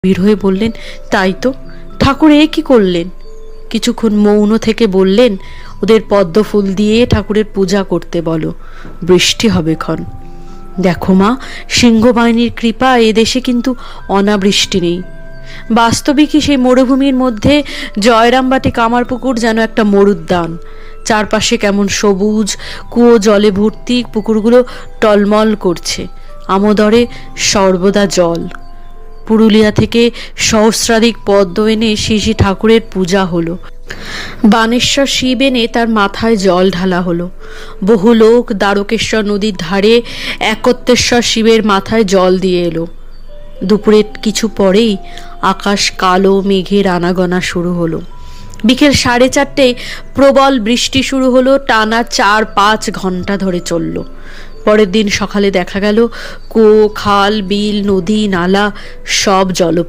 বের হয়ে বললেন, তাই তো, ঠাকুর এ কি করলেন? কিছুক্ষণ মৌন থেকে বললেন, ওদের পদ্ম ফুল দিয়ে ঠাকুরের পূজা করতে বলো, বৃষ্টি হবে ক্ষণ। দেখো মা, সিংহ বাহিনীর কৃপা এদেশে কিন্তু অনাবৃষ্টি নেই। বাস্তবিকই সেই মরুভূমির মধ্যে জয়রামবাটি কামারপুকুর যেন একটা মরুদ্যান। চারপাশে কেমন সবুজ, কুয়ো জলে ভর্তি, পুকুরগুলো টলমল করছে, আমোদরে সর্বদা জল। পুরুলিয়া থেকে সহস্রাধিক পদ্ম এনে শ্রী ঠাকুরের পূজা হলো। বানেশ্বর শিব এনে তার মাথায় জল ঢালা হলো। বহু লোক দ্বারকেশ্বর নদীর ধারে একত্রেশ্বর শিবের মাথায় জল দিয়ে এলো। দুপুরের কিছু পরেই আকাশ কালো মেঘের আনাগোনা শুরু হলো। বিকেল 4:30 প্রবল বৃষ্টি শুরু হলো, টানা 4-5 ঘন্টা ধরে চলল। পরের দিন সকালে দেখা গেল কুয়ো, খাল, বিল, নদী, নালা সব জলপূর্ণ।